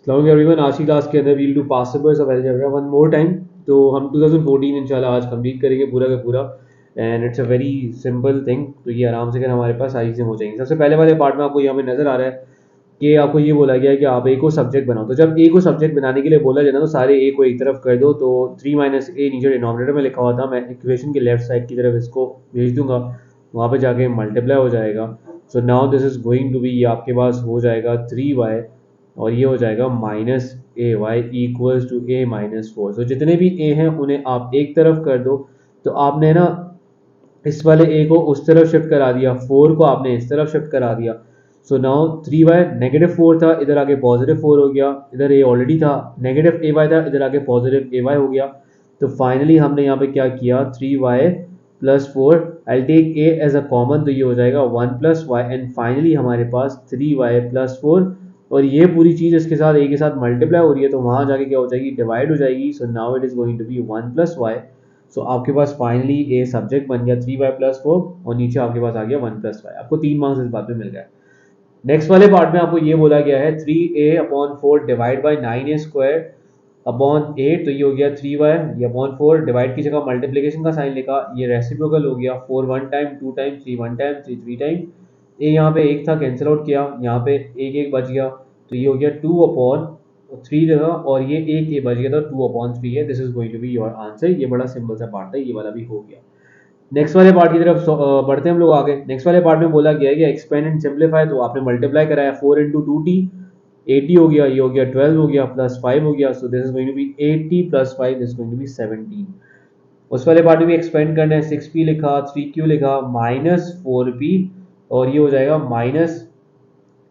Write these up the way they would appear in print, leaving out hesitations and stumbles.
अस्सलाम एवरीवन, आज की क्लास के अंदर we'll do past papers of algebra one more time. तो हम 2014 इंशाल्लाह आज कंप्लीट करेंगे पूरा का पूरा। And it's a very simple thing, तो ये आराम से कर हमारे पास सारी चीज़ें हो जाएंगी। सबसे पहले वाले पार्ट में आपको यहाँ पे नजर आ रहा है कि आपको ये बोला गया है कि आप ए को सब्जेक्ट बनाओ। तो जब ए को सब्जेक्ट बनाने के लिए बोला जाए ना, तो सारे ए को एक तरफ कर दो। तो 3 माइनस ए नीचे डिनोमिनेटर में लिखा हुआ था, मैं इक्वेशन की लेफ्ट साइड की तरफ इसको भेज दूंगा, वहाँ पे जाके मल्टीप्लाई हो जाएगा। So now this is going to be, ये आपके पास हो जाएगा 3y, और ये हो जाएगा minus a y equals to a minus 4। सो जितने भी ए हैं उन्हें आप एक तरफ कर दो। तो आपने ना इस वाले ए को उस तरफ शिफ्ट करा दिया, 4 को आपने इस तरफ शिफ्ट करा दिया। सो नाउ 3y -4 था, इधर आगे +4 हो गया। इधर ए ऑलरेडी था, -ay था, इधर आगे +ay हो गया। तो फाइनली हमने यहाँ पे क्या किया, 3y plus 4, I take a as a common, तो ये हो जाएगा 1 प्लस वाई, एंड फाइनली हमारे पास 3y प्लस 4। और ये पूरी चीज इसके साथ ए के साथ मल्टीप्लाई हो रही है, तो वहां जाके क्या हो जाएगी, डिवाइड हो जाएगी। So now it is going to be 1 plus y. सो आपके पास फाइनली ए सब्जेक्ट बन गया 3y प्लस 4, और नीचे आपके पास आ गया 1 प्लस वाई। आपको 3 मार्क्स इस बात में मिल गए। नेक्स्ट वाले पार्ट में आपको ये बोला गया है 3a/4 divide by 9a² upon 8, तो ये हो गया 3y, ये अपॉन 4, डिवाइड की जगह मल्टीप्लीकेशन का साइन लिखा, ये रेसिप्रोकल हो गया, 4 1 टाइम, 2 टाइम, 3 1 टाइम, 3 3 टाइम। ए यहाँ पे एक था, कैंसिल आउट किया, यहाँ पे एक एक बच गया, तो ये हो गया 2/3 जगह, और ये एक ए बच गया था, 2/3 है। This is going to be your answer. ये बड़ा सिंपल सा पार्ट था, ये वाला भी हो गया। नेक्स्ट वाले पार्ट की तरफ बढ़ते हैं हम लोग आगे। नेक्स्ट वाले पार्ट में बोला गया है कि एक्सपेंड एंड सिंप्लीफाई, तो आपने मल्टीप्लाई कराया, 4 इंटू 2t 80 हो गया, ये हो गया 12 हो गया, प्लस 5 हो गया। So this is going to be 80 plus 5, this is going to be 17। उस वाले पार्ट में भी एक्सपेंड करना है, 6p लिखा, 3q लिखा, -4p, और ये हो जाएगा माइनस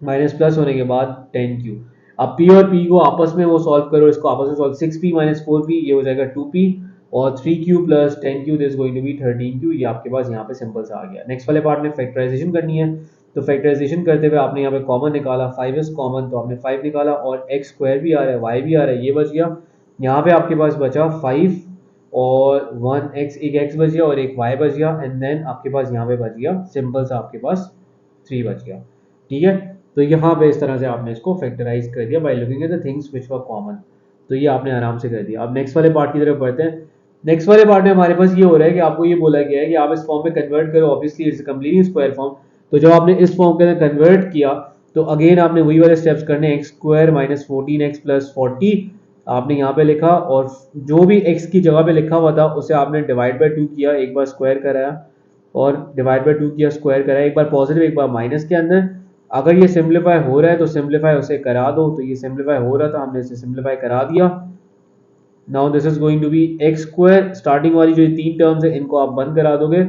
माइनस प्लस होने के बाद 10q। अब p और p को आपस में वो सॉल्व करो, इसको आपस में सॉल्व, 6p माइनस 4p, ये हो जाएगा 2p, और 3q plus 10q, this going to be 13q। ये आपके पास यहाँ पे सिंपल सा आ गया। नेक्स्ट वाले पार्ट में फैक्टराइजेशन करनी है, तो फैक्टराइजेशन करते हुए आपने यहाँ पे कॉमन निकाला, 5 कॉमन, तो आपने 5 निकाला, और एक्स स्क्वायर भी आ रहा है, वाई भी आ रहा है, ये बच गया। यहाँ पे आपके पास बचा 5 और 1x, एक x बच गया और एक y बच गया, एंड देन आपके पास यहाँ पे बच गया सिंपल सा आपके पास 3 बच गया। ठीक है, तो यहाँ पे इस तरह से आपने इसको फैक्टराइज कर दिया by looking at the things which were common. तो ये आपने आराम से कर दिया। अब नेक्स्ट वाले पार्ट की तरफ बढ़ते हैं। नेक्स्ट वाले पार्ट में हमारे पास ये हो रहा है कि आपको ये बोला गया है कि आप इस फॉर्म में कन्वर्ट करो, obviously it's completely square form. तो जब आपने इस फॉर्म के अंदर कन्वर्ट किया, तो अगेन आपने वही वाले स्टेप्स करने, x square minus 14x plus 40 आपने यहाँ पे लिखा, और जो भी x की जगह पे लिखा हुआ था उसे आपने डिवाइड बाय 2 किया, एक बार स्क्वायर कराया और डिवाइड बाय 2 किया, स्क्वायर कराया, एक बार पॉजिटिव एक बार माइनस के अंदर। अगर ये सिंप्लीफाई हो रहा है तो सिंप्लीफाई उसे करा दो, तो ये सिंप्लीफाई हो रहा था, हमने इसे सिंप्लीफाई करा दिया। Now this is going to be x square, starting वाली जो 3 टर्म्स है इनको आप बंद करा दोगे,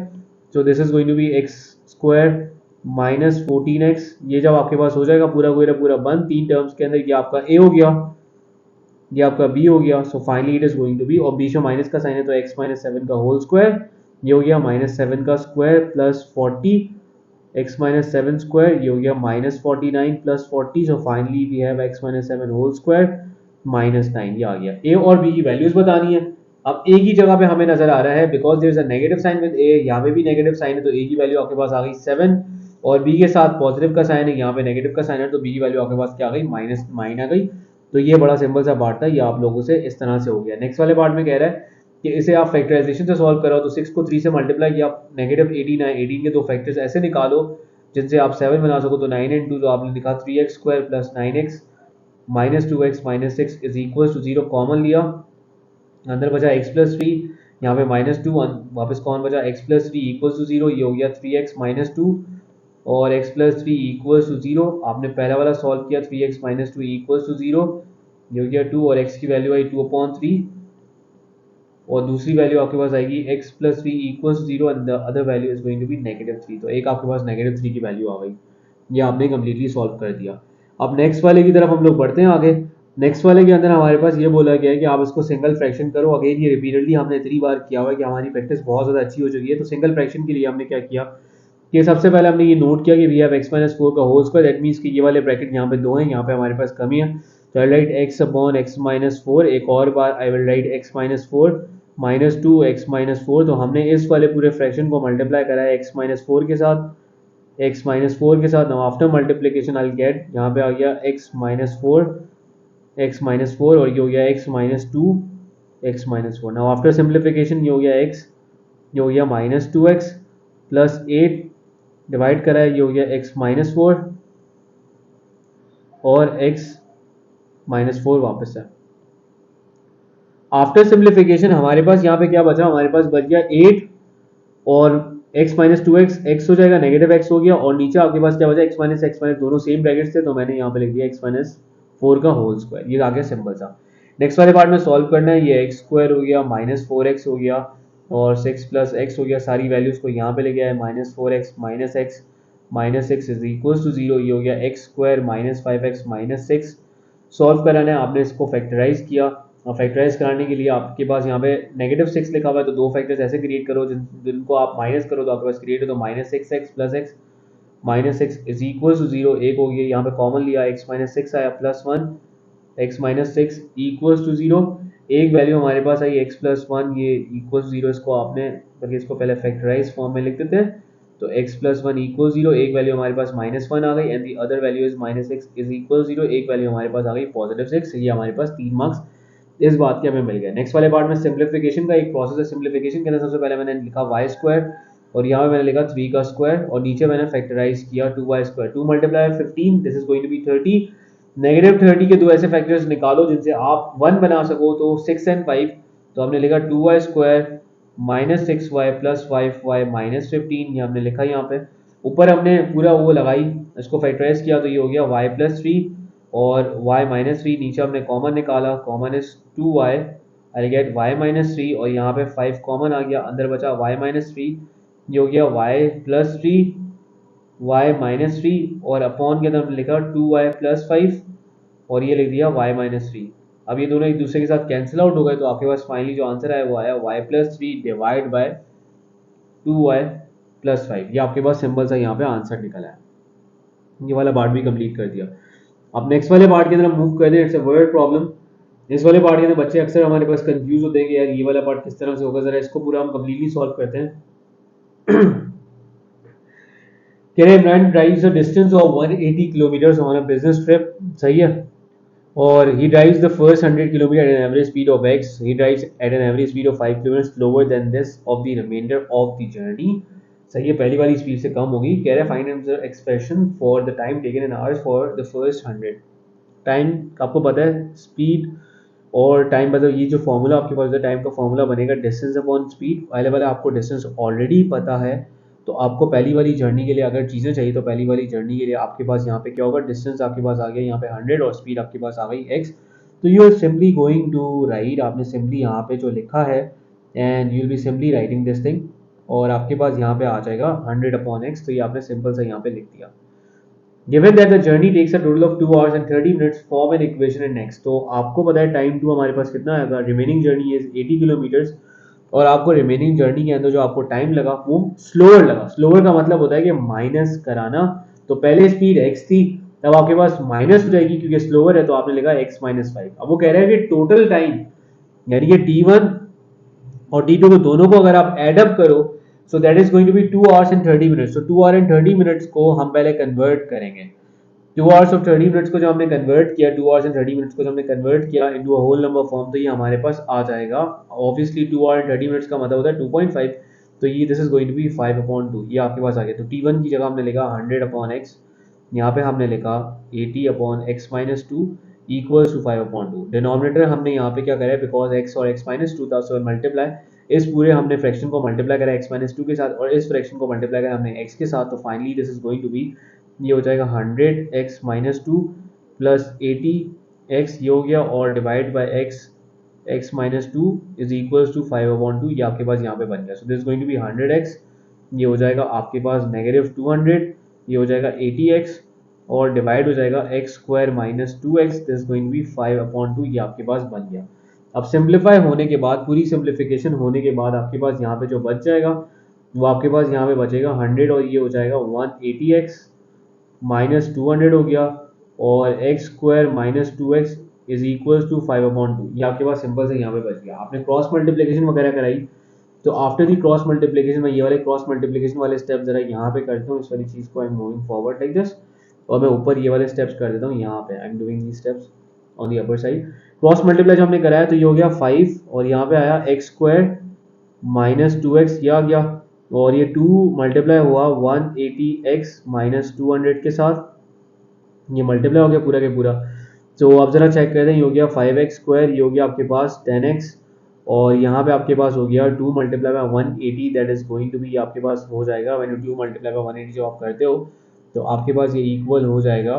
so this is going to be x square minus 14x। ये जब आपके पास हो जाएगा पूरा पूरा पूरा बंद 3 टर्म्स के अंदर, ये आपका a हो गया, ये आपका b हो गया। So finally it is going to be, और बीच में माइनस का साइन है तो x माइनस 7 का होल स्क्वायर, ये हो गया -7 का square plus 40, x minus 7 square, ये हो गया -49 plus 40। So finally we have x minus 7 whole square -9, ये आ गया। a और b की वैल्यूज बतानी है। अब a की जगह पे हमें नजर आ रहा है, because there is a negative sign with a, यहाँ पे भी नेगेटिव साइन है, तो a की वैल्यू आपके पास आ गई 7, और b के साथ पॉजिटिव का साइन है, यहाँ पे नेगेटिव का साइन है, तो b की वैल्यू आपके पास क्या आ गई, -9 आ गई। तो ये बड़ा सिंपल सा पार्ट था, ये आप लोगों से इस तरह से हो गया। नेक्स्ट वाले पार्ट में कह रहा है कि इसे आप फैक्टराइजेशन से सॉल्व करो, तो 6 को 3 से मल्टीप्लाई किया, -18 है, 18 के दो फैक्टर्स ऐसे निकालो जिनसे आप 7 बना सको, तो 9 and 2, तो आपने लिखा 3x square plus 9x minus 2x minus 6 is equal to 0, common लिया, अंदर बचा x प्लस 3, यहाँ पे -2, वापस कॉमन बचा x प्लस 3 इक्वल टू 0, ये हो गया 3x माइनस 2, और x प्लस 3 इक्वल टू 0। आपने पहला वाला सॉल्व किया, 3x माइनस 2 इक्वल टू 0, ये हो गया 2, और x की वैल्यू आई 2/3, और दूसरी वैल्यू आपके पास आएगी x plus 3 equal to 0, and the other value is going to be -3। तो एक आपके पास -3 की वैल्यू आ गई, ये आपने कम्प्लीटली सॉल्व कर दिया। अब नेक्स्ट वाले की तरफ हम लोग बढ़ते हैं आगे। नेक्स्ट वाले के अंदर हमारे पास ये बोला गया है कि आप इसको सिंगल फ्रैक्शन करो। अगेन ये रिपीटेडली हमने इतनी बार किया हुआ है कि हमारी प्रैक्टिस बहुत ज़्यादा अच्छी हो चुकी है। तो सिंगल फ्रैक्शन के लिए हमने क्या किया कि सबसे पहले हमने ये नोट किया कि वी हैव x माइनस 4 का होल स्क्वायर, दैट मीन्स कि ये वाले ब्रैकेट यहाँ पे 2 हैं, यहाँ पे हमारे पास कमी है, तो I write x upon x minus 4, एक और बार I will write x minus 4 minus 2 x minus 4। तो हमने इस वाले पूरे फ्रैक्शन को मल्टीप्लाई करा है x माइनस 4 के साथ, x माइनस 4 के साथ। Now after multiplication I get, यहाँ पे आ गया x minus 4 x minus four, और ये हो गया x minus two x minus four. Now after simplification ये हो गया एक्स, ये हो गया minus two x plus eight, divide करा है, ये हो गया एक्स माइनस फोर और एक्स माइनस फोर वापस है। आफ्टर सिंप्लीफिकेशन हमारे पास यहाँ पे क्या बचा, हमारे पास बच गया एट और x माइनस टू एक्स हो जाएगा, नेगेटिव x हो गया, और नीचे आपके पास क्या बचा, x माइनस दोनों सेम ब्रैकेट्स थे, तो मैंने यहाँ पे लिख दिया x माइनस फोर का होल स्क्वायर। ये आ गया सिंपल सा। नेक्स्ट वाले पार्ट में सॉल्व करना है, ये एक्स स्क्वायर हो गया, माइनस फोर एक्स हो गया और सिक्स प्लस एक्स हो गया, सारी वैल्यूज को यहाँ पे ले गया है, minus x is equal to zero, ये हो गया x square minus five x minus six. Solve कराना है, आपने इसको फैक्टराइज किया, और फैक्टराइज कराने के लिए आपके पास यहाँ पे नेगेटिव सिक्स लिखा हुआ है, तो दो फैक्टर्स ऐसे क्रिएट करो जिनको आप माइनस करो तो आपके पास क्रिएट हो, तो minus six x plus x minus six is equal to zero, एक हो गया, यहाँ पे कॉमन लिया, एक्स माइनस सिक्स आया plus one, x minus six equal to zero, एक वैल्यू हमारे पास आई एक्स प्लस वन, ये इक्वल टू जीरो, इसको आपने बल्कि इसको पहले फैक्टराइज फॉर्म में लिख देते हैं, तो x plus one equal zero, एक वैल्यू हमारे पास माइनस वन आ गई, and the other value is minus six is equal zero, एक वैल्यू हमारे पास आ गई पॉजिटिव सिक्स। ये हमारे पास 3 मार्क्स इस बात के हमें मिल गया। नेक्स्ट वाले पार्ट में सिंप्लीफिकेशन का एक प्रोसेस है। सिंप्लीफिकेशन के अंदर सबसे पहले मैंने लिखा वाई स्क्वायर, और यहाँ पे मैंने लिखा 3 का स्क्वायर, और नीचे मैंने फैक्टराइज किया 2y square, 2 multiply 15, this is going to be 30, negative 30 के दो ऐसे फैक्टर्स निकालो जिनसे आप 1 बना सको, तो 6 एंड 5, तो हमने लिखा 2y square minus six y plus five y minus 15, ये हमने लिखा यहाँ पे। ऊपर हमने पूरा वो लगाई, इसको फैक्टराइज किया, तो ये हो गया y प्लस थ्री और y माइनस थ्री, नीचे हमने कॉमन निकाला, common is 2y, I get y minus three, और यहाँ पे 5 कॉमन आ गया, अंदर बचा y माइनस थ्री, ये हो गया y plus three y minus three, और अपॉन के अंदर हमने लिखा 2y प्लस फाइव, और ये लिख दिया y माइनस थ्री। अब ये दोनों एक दूसरे के साथ कैंसिल आउट हो गए, तो आपके पास फाइनली जो आंसर आया वो आया y plus three divide by 2y plus five. ये आपके पास सिंपल सा यहाँ पे आंसर निकला है। ये वाला पार्ट भी कंप्लीट कर दिया। अब नेक्स्ट वाले पार्ट के अंदर हम मूव कर दें, इट्स अ वर्ड प्रॉब्लम। इस वाले पार्ट के अंदर बच्चे अक्सर हमारे पास कंफ्यूज होते हैं कि यार ये वाला पार्ट किस तरह से होगा, जरा इसको पूरा हम कंप्लीटली सॉल्व करते हैं। Imran drives a distance of 180 kilometre on a business trip, सही है, और he drives the first 100 km at an average speed of x, he drives at an average speed of 5 km slower than this of the remainder of the journey, सही है, पहली वाली speed से कम होगी। कह रहे हैं find the expression for the time taken in hours for the first 100। Time आपको पता है, स्पीड और टाइम, मतलब ये जो फॉर्मूला आपके पास है, टाइम का फॉर्मूला बनेगा डिस्टेंस अपॉन स्पीड। पहले वाला आपको डिस्टेंस ऑलरेडी पता है, तो आपको पहली वाली जर्नी के लिए अगर चीज़ें चाहिए, तो पहली वाली जर्नी के लिए आपके पास यहाँ पे क्या होगा, डिस्टेंस आपके पास आ गया यहाँ पे 100 और स्पीड आपके पास आ गई x, तो you are simply going to write, आपने सिंपली यहाँ पे जो लिखा है, and you will be simply writing this thing, और आपके पास यहाँ पे आ जाएगा 100 अपॉन एक्स, तो ये आपने सिंपल सा यहाँ पे लिख दिया। Given that the journey takes a total of 2 hours and 30 minutes, form an equation in next। तो आपको पता है टाइम टू हमारे पास कितना आएगा, रिमेनिंग जर्नी इज 80 किलोमीटर्स, और आपको रिमेनिंग जर्नी के अंदर जो आपको टाइम लगा वो स्लोअर लगा। स्लोअर का मतलब होता है कि माइनस कराना, तो पहले स्पीड x थी, तब आपके पास माइनस हो जाएगी क्योंकि स्लोअर है, तो आपने लिखा x माइनस फाइव। अब वो कह रहा है कि टोटल टाइम, यानी कि t1 और t2 को दोनों को अगर आप एडअप करो, so that is going to be 2 hours and 30 minutes। तो 2 hour and 30 minutes को हम पहले कन्वर्ट करेंगे। 2 hours of 30 minutes को जो हमने कन्वर्ट किया, 2 hours and 30 minutes को जो हमने कन्वर्ट किया into a whole number form, तो ये हमारे पास आ जाएगा, ऑब्वियसली 2 hour and 30 minutes का मतलब होता है 2.5, तो ये this is going to be 5/2, ये आपके पास आ गया। तो t1 की जगह हमने लिखा 100 अपॉन x, यहाँ पे हमने लिखा 80 upon x minus two equals to 5/2। Denominator हमने यहाँ पे क्या करा है, बिकॉज x और x माइनस टू था, सो मल्टीप्लाई, इस पूरे हमने फ्रैक्शन को मल्टीप्लाई करा x माइनस टू के साथ, और इस फ्रैक्शन को मल्टीप्लाई करा हमने x के साथ, तो finally this is going to be, ये हो जाएगा 100x minus two plus 80x, ये हो गया, और divide by x minus two is equals to 5/2, ये आपके पास यहाँ पे बन गया। So this going to be 100x, ये हो जाएगा आपके पास नेगेटिव 200, ये हो जाएगा 80x, और डिवाइड हो जाएगा x square minus 2x, this going be 5/2, ये आपके पास बन गया। अब सिंप्लीफाई होने के बाद, पूरी सिंप्लीफिकेशन होने के बाद आपके पास यहाँ पे जो बच जाएगा, वो आपके पास यहाँ पे बचेगा 100, और ये हो जाएगा 180x माइनस 200 हो गया, और x square minus 2x is equals to 5/2, ये आपके पास सिंपल से यहाँ पे बच गया। आपने क्रॉस मल्टीप्लिकेशन वगैरह कराई, तो आफ्टर दी क्रॉस मल्टीप्लिकेशन में ये वाले क्रॉस मल्टीप्लिकेशन वाले स्टेप जरा यहाँ पे करता हूँ, इस वाली चीज़ को I am moving forward like this, और मैं ऊपर ये वाले स्टेप्स कर देता हूँ यहाँ पे, I am doing the steps, on the upper side. Cross multiply जो हमने कराया तो ये हो गया 5 और यहाँ पे आया एक्स स्क्वायर माइनस 2x ये आ गया, और ये 2 मल्टीप्लाई हुआ 180x माइनस 200 के साथ, ये मल्टीप्लाई हो गया पूरा के पूरा। तो अब जरा चेक करते हैं, ये हो गया 5x स्क्वायर, ये हो गया आपके पास 10x, और यहाँ पे आपके पास हो गया 2 multiply by 180, that is going to be आपके पास हो जाएगा व्हेन यू 2 मल्टीप्लाई बाय 180 जब आप करते हो तो आपके पास ये इक्वल हो जाएगा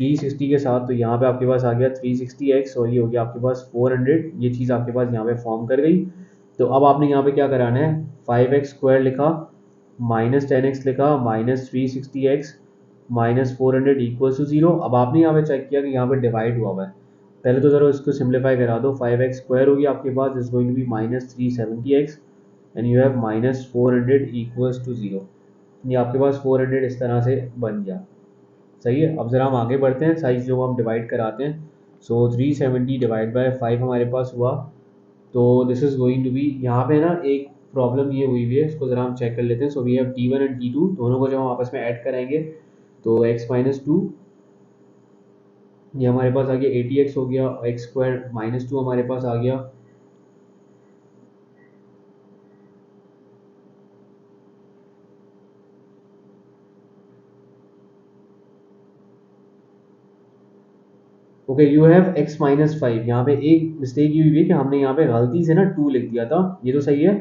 360 के साथ। तो यहाँ पे आपके पास आ गया 360x और ये हो गया आपके पास 400, ये चीज़ आपके पास यहाँ पे फॉर्म कर गई। तो अब आपने यहाँ पे क्या कराना है, 5x स्क्वायर लिखा माइनस 10x लिखा minus 360x minus 400 equals to 0। अब आपने यहाँ पे चेक किया कि यहाँ पे डिवाइड हुआ है, पहले तो ज़रा इसको सिंप्लीफाई करा दो। 5x स्क्वायर होगी आपके पास is going to be minus 370x and you have minus 400 equals to 0। ये आपके पास 400 इस तरह से बन गया। सही है, अब ज़रा हम आगे बढ़ते हैं, साइज जो हम डिवाइड कराते हैं। सो 370 डिवाइड बाय 5 हमारे पास हुआ, तो this is going to be, यहाँ पे ना एक प्रॉब्लम ये हुई है, इसको ज़रा हम चेक कर लेते हैं। So we have T1 and T2 दोनों को जब हम आपस में ऐड कराएंगे तो x माइनस 2, ये हमारे पास आ गया 80x हो गया, एक्स स्क्वायर माइनस 2 हमारे पास आ गया, okay you have x minus 5। यहाँ पे एक मिस्टेक ये हुई है कि हमने यहाँ पे गलती से ना 2 लिख दिया था, ये तो सही है,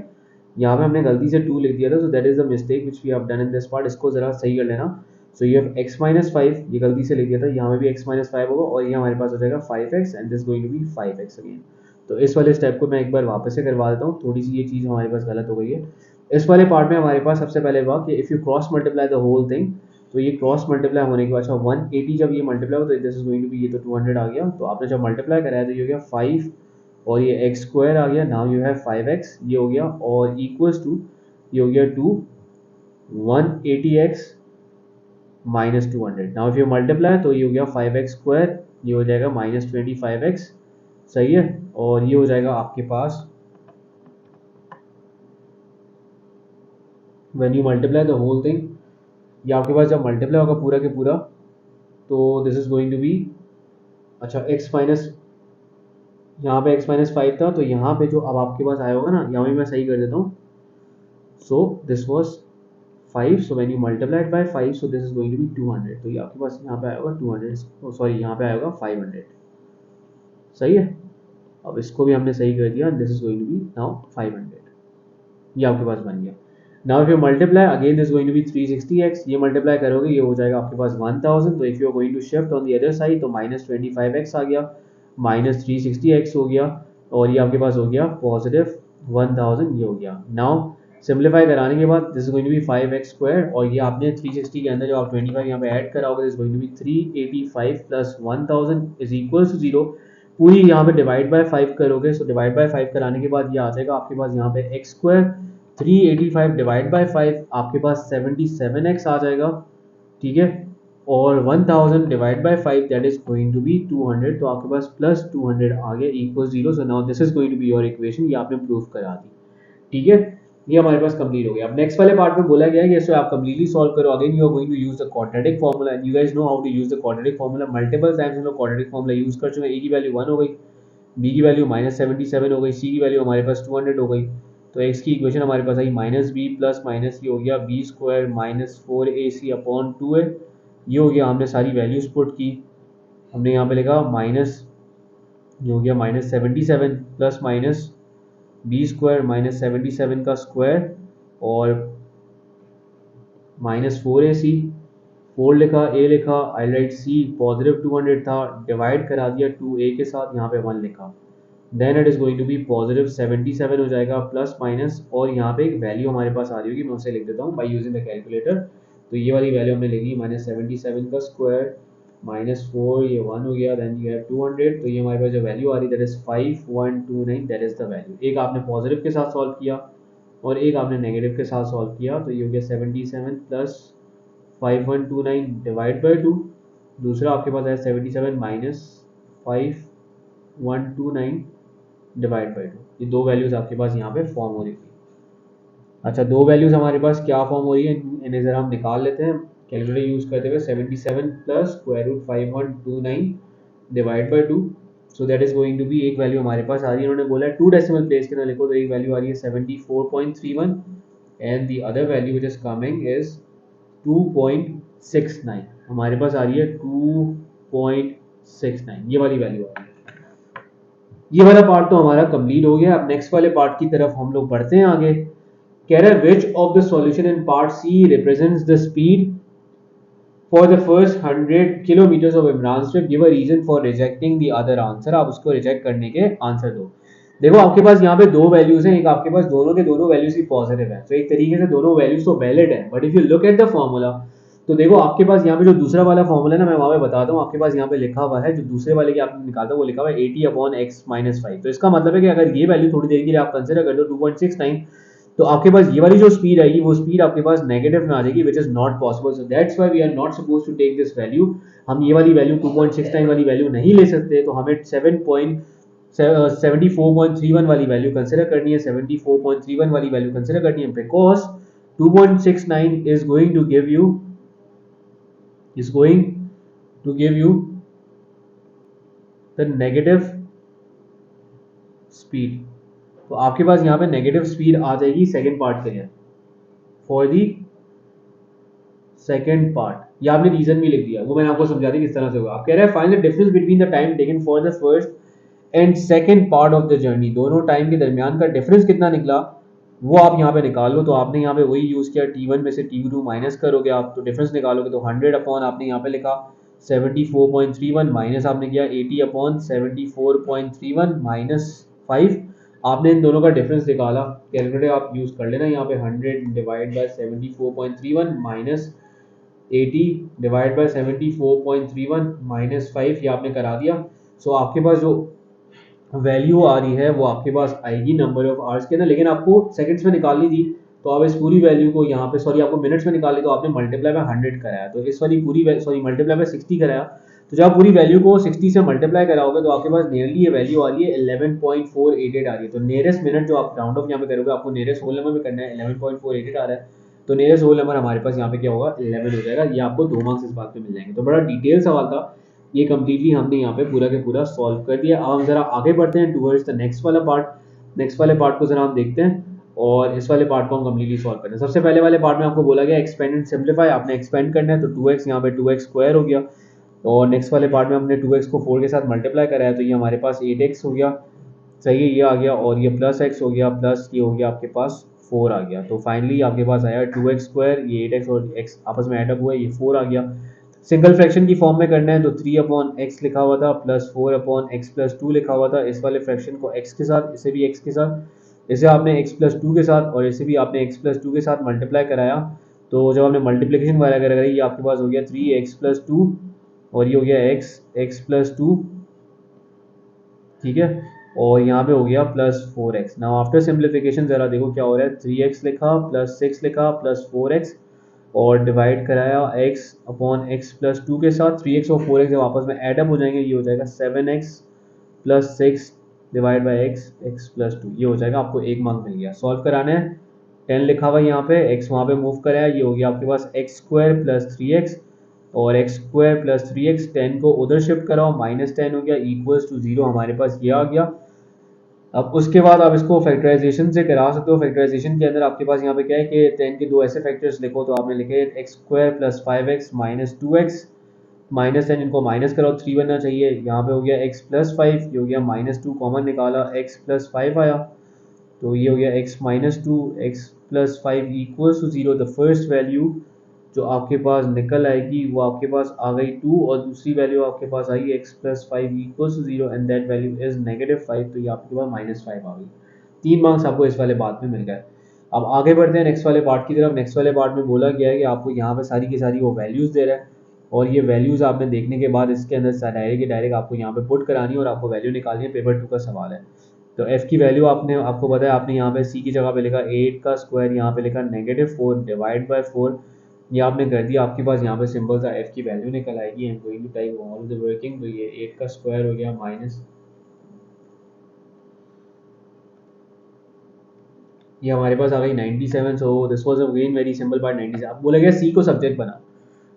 यहाँ पे हमने गलती से 2 लिख दिया था, so that is the mistake which we have done in this part, इसको जरा सही कर लेना। So you have x minus 5, ये गलती से लिख दिया था, यहाँ पे भी x माइनस 5 होगा और ये हमारे पास हो जाएगा 5x and this going to be 5x again. तो इस वाले स्टेप को मैं एक बार वापस से करवा देता हूँ, थोड़ी सी ये चीज़ हमारे पास गलत हो गई है। इस वाले पार्ट में हमारे पास सबसे पहले हुआ कि if you cross multiply the whole thing, तो ये क्रॉस मल्टीप्लाई होने के बाद अच्छा 180 जब ये मल्टीप्लाई हो तो this is going to be, ये तो 200 आ गया, तो आपने जब मल्टीप्लाई कराया तो ये हो गया 5 और ये एक्स स्क्वायर आ गया, नाउ यू हैव 5x ये हो गया, और इक्वल्स टू ये हो गया 2 180x minus 200। Now if you multiply तो ये हो गया 5x स्क्वायर, ये हो जाएगा माइनस 25x, सही है, और ये हो जाएगा आपके पास when you multiply the whole thing, ये आपके पास जब मल्टीप्लाई होगा पूरा के पूरा तो this is going to be, अच्छा x माइनस, यहाँ पे x माइनस 5 था, तो यहाँ पे जो अब आपके पास आया होगा ना, यहाँ भी मैं सही कर देता हूँ। So this was 5, so when you multiplied by 5 so this is going to be 200, तो ये आपके पास यहाँ पे आया होगा 200, सॉरी यहाँ पे आया होगा 500, सही है। अब इसको भी हमने सही कर दिया, this is going to be now 500, ये आपके पास बन गया। Now if you multiply again this going to be 360x, ये मल्टीप्लाई करोगे ये हो जाएगा आपके पास 1000, तो if you are going to shift on the other side तो माइनस 25x आ गया, माइनस 360x हो गया, और ये आपके पास हो गया पॉजिटिव 1000, ये हो गया। नाउ सिंप्लीफाई कराने के बाद this is going to be 5x square, और ये आपने 360 के अंदर जो आप 25 यहाँ पे ऐड कराओगे this is going to be 385 plus 1000 is equal to 0। पूरी यहाँ पे डिवाइड बाय 5 करोगे, सो डिवाइड बाय 5 कराने के बाद ये आ जाएगा आपके पास यहाँ पे x स्क्वायर 385 डिवाइड बाय 5 आपके पास 77x आ जाएगा, ठीक है, और 1000 divide by 5 that is going to be 200, तो आपके पास प्लस 200 आ गया equal 0। So now this is going to be your equation, ये आपने प्रूव करा दी, ठीक है, ये हमारे पास कंप्लीट हो गया। अब नेक्स्ट वाले पार्ट में बोला गया है कि इसको आप कंप्लीटली सॉल्व करो, again you are going to use the quadratic formula and you guys know how to use the quadratic formula, multiple times हम लोग क्वाड्रेटिक फार्मूला यूज कर चुके हैं। ए की वैल्यू 1 हो गई, बी की वैल्यू माइनस 77 हो गई, सी की वैल्यू हमारे पास 200 हो गई, तो एक्स की इक्वेशन हमारे पास आई माइनस बी प्लस माइनस ये हो गया B square minus 4ac upon 2 है, ये हो गया, हमने सारी वैल्यूज पुट की, हमने यहाँ पे लिखा माइनस, ये हो गया minus 77 plus minus b square minus 77 का स्क्वायर और माइनस 4ac, 4 लिखा, ए लिखा, आई राइट सी पॉजिटिव 200 था, डिवाइड करा दिया 2a के साथ, यहाँ पे 1 लिखा, then it is going to be positive 77 हो जाएगा प्लस माइनस, और यहाँ पे एक वैल्यू हमारे पास आ रही होगी, मैं उसे लिख देता हूँ बाय यूजिंग द कैलकुलेटर। तो ये वाली वैल्यू हमने लिखी माइनस 77 का स्क्वायर माइनस 4, ये 1 हो गया, देन यू हैव 200, तो ये हमारे पास जो वैल्यू आ रही है that is 5129, that is the value. एक आपने पॉजिटिव के साथ सॉल्व किया और एक आपने नेगेटिव के साथ सॉल्व किया, तो ये हो गया 77 प्लस 5129 डिवाइड बाई 2, दूसरा आपके पास है 77 माइनस 5129 डिवाइड बाई 2, ये दो वैल्यूज आपके पास यहाँ पे फॉर्म हो रही थी। अच्छा, दो वैल्यूज हमारे पास क्या फॉर्म हो रही है, इन्हें ज़रा हम निकाल लेते हैं कैलकुलेटर यूज करते हुए। 77 plus square root 5129 divide by 2, so that is going to be, एक वैल्यू हमारे पास आ रही है, उन्होंने बोला है 2 डेसिमल प्लेस के अंदर लिखो, तो एक वैल्यू आ रही है 74.31 and the other value which is coming is 2.69, हमारे पास आ रही है 2.69, ये वाली वैल्यू आ रही है। ये वाला पार्ट तो हमारा कंप्लीट हो गया। अब नेक्स्ट वाले पार्ट की तरफ हम लोग बढ़ते हैं आगे। कह रहा है which of the solution in part C represents the speed for the first 100 kilometre of Imran strip, give a reason for rejecting the other answer, आप उसको रिजेक्ट करने के आंसर दो। देखो आपके पास यहाँ पे दो वैल्यूज हैं, एक आपके पास दोनों के दोनों वैल्यूज ही पॉजिटिव है, तो एक तरीके से दोनों वैल्यूज तो वैलिड है, but if you look at the formula, तो देखो आपके पास यहाँ पे जो दूसरा वाला फॉर्मूला है ना, मैं वहां पे बताता हूँ, आपके पास यहाँ पे लिखा हुआ है, जो दूसरे वाले की आपने निकाला वो लिखा हुआ है 80/x-5, तो इसका मतलब है कि अगर ये वैल्यू थोड़ी देर के लिए आप कंसिडर कर दो 2.69, तो आपके पास ये वाली जो स्पीड आएगी वो स्पीड आपके पास नेगेटिव में आ जाएगी, which is not possible, so that's why we are not suppose to take this value. हम ये वाली वैल्यू 2.69 वाली वैल्यू नहीं ले सकते, तो हमें 74.31 वाली वैल्यू कंसिडर करनी है, 74.31 वाली वैल्यू कंसिडर करनी है, because 2.69 is going to give you the negative speed, तो आपके पास यहाँ पे नेगेटिव स्पीड आ जाएगी सेकेंड पार्ट के लिए, फॉर दी सेकेंड पार्ट। ये आपने रीजन भी लिख दिया, वो मैंने आपको समझा दिया किस तरह से होगा। आप कह रहे हैं find the difference between the time taken for the first and second part of the journey, दोनों टाइम के दरमियान का डिफरेंस कितना निकला वो आप यहाँ पे निकाल लो। तो आपने यहाँ पे वही यूज किया, T1 में से T2 माइनस करोगे आप, तो डिफरेंस निकालोगे, तो 100 अपॉन आपने यहाँ पे लिखा 74.31 माइनस आपने किया 80/74.31 माइनस 5, आपने इन दोनों का डिफरेंस निकाला। कैलकुलेटर आप यूज कर लेना, यहाँ पे 100 divide by 74.31 minus 80 divide by 74.31 minus 5, ये आपने करा दिया। सो आपके पास जो वैल्यू आ रही है वो आपके पास आएगी नंबर ऑफ आवर्स के अंदर, लेकिन आपको सेकंड्स में निकालनी थी, तो आप इस पूरी वैल्यू को यहाँ पे, सॉरी आपको मिनट्स में निकाली, तो आपने मल्टीप्लाई बाय 100 कराया, तो इस वाली पूरी सॉरी मल्टीप्लाई बाय 60 कराया, तो जब आप पूरी वैल्यू को 60 से मल्टीप्लाई कराओगे तो आपके पास नियरली ये वैल्यू आ रही है 11.488 आ रही है। तो नियरेस्ट मिनट जो आप राउंड ऑफ यहाँ पे करोगे, आपको नियरेस्ट होल नंबर में करना है, 11.488 आ रहा है, तो नियरेस्ट होल नंबर हमारे पास यहाँ पे क्या होगा 11 हो जाएगा। ये आपको 2 मार्क्स इस बात पे मिल जाएंगे। तो बड़ा डिटेल सवाल था ये, कंप्लीटली हमने यहाँ पे पूरा के पूरा सॉल्व कर दिया। अब हम जरा आगे बढ़ते हैं टुवर्ड्स द नेक्स्ट वाला पार्ट। नेक्स्ट वाले पार्ट को जरा हम देखते हैं और इस वाले पार्ट को हम कंप्लीटली सॉल्व करते हैं। सबसे पहले वाले पार्ट में आपको बोला गया एक्सपेंड एंड सिंप्लीफाई, आपने एक्सपेंड करना है, तो 2x यहाँ पे 2x स्क्वायर हो गया, और नेक्स्ट वाले पार्ट में हमने 2x को 4 के साथ मल्टीप्लाई कराया, तो ये हमारे पास 8x हो गया, सही है, ये आ गया, और ये प्लस x हो गया, प्लस ये हो गया आपके पास 4 आ गया, तो फाइनली आपके पास आया 2x स्क्वायर, ये 8x और x आपस में एड अप हुआ, ये 4 आ गया। सिंगल फ्रैक्शन की फॉर्म में करना है, तो 3/x लिखा हुआ था प्लस 4/x+2 लिखा हुआ था, इस वाले फ्रैक्शन को x के साथ, इसे भी x के साथ, इसे आपने x+2 के साथ और इसे भी आपने x+2 के साथ मल्टीप्लाई कराया, तो जब आपने मल्टीप्लिकेशन वगैरह कराई, ये आपके पास हो गया 3x+2 और ये हो गया x+2, ठीक है, और यहाँ पे हो गया plus 4x। Now after simplification जरा देखो क्या हो रहा है, 3x लिखा प्लस 6 लिखा प्लस 4x और डिवाइड कराया x/x+2 के साथ, 3x और 4x जब आपस में एड अप हो जाएंगे, ये हो जाएगा 7x+6 डिवाइड बाई x+2, ये हो जाएगा, आपको 1 मार्क मिल गया। सॉल्व कराना है, 10 लिखा हुआ है यहाँ पे, x वहाँ पे मूव कराया, ये हो गया आपके पास x² + 3x और x² + 3x, 10 को उधर शिफ्ट कराओ, -10 हो गया, इक्वल्स टू 0, हमारे पास ये आ गया। अब उसके बाद आप इसको फैक्टराइजेशन से करा सकते हो। फैक्टराइजेशन के अंदर आपके पास यहाँ पे क्या है कि 10 के दो ऐसे फैक्टर्स लिखो, तो आपने लिखे x² + 5x - 2x, -10 इनको माइनस कराओ, 3 बनना चाहिए, यहाँ पे हो गया x + 5, ये हो गया -2 कॉमन निकाला, x + 5 आया, तो ये हो गया x - 2, x + 5 equals to 0। The first value जो आपके पास निकल आएगी वो आपके पास आ गई 2, और दूसरी वैल्यू आपके पास आई x + 5 equals to 0 and that value is -5, तो ये आपके पास -5 आ गई। 3 मार्क्स आपको इस वाले पार्ट में मिल गए। अब आगे बढ़ते हैं नेक्स्ट वाले पार्ट की तरफ। नेक्स्ट वाले पार्ट में बोला गया है कि आपको यहाँ पे सारी की सारी वो वैल्यूज़ दे रहा है, और ये वैल्यूज़ आपने देखने के बाद इसके अंदर डायरेक्ट डायरेक्ट आपको यहाँ पे पुट करानी है और आपको वैल्यू निकालनी है। पेपर 2 का सवाल है। तो f की वैल्यू आपको पता है, आपने यहाँ पे c की जगह पे लिखा 8 का स्क्वायर, यहाँ पे लिखा -4 डिवाइड बाय 4, ये आपने कर दिया। आपके पास यहाँ पे सिंपल सा f की वैल्यू निकल आएगी। And going to type all the working, तो ये 8 का स्क्वायर हो गया माइनस, ये हमारे पास आ गई 97। So this was again very simple part 97। अब बोला गया c को सब्जेक्ट बना,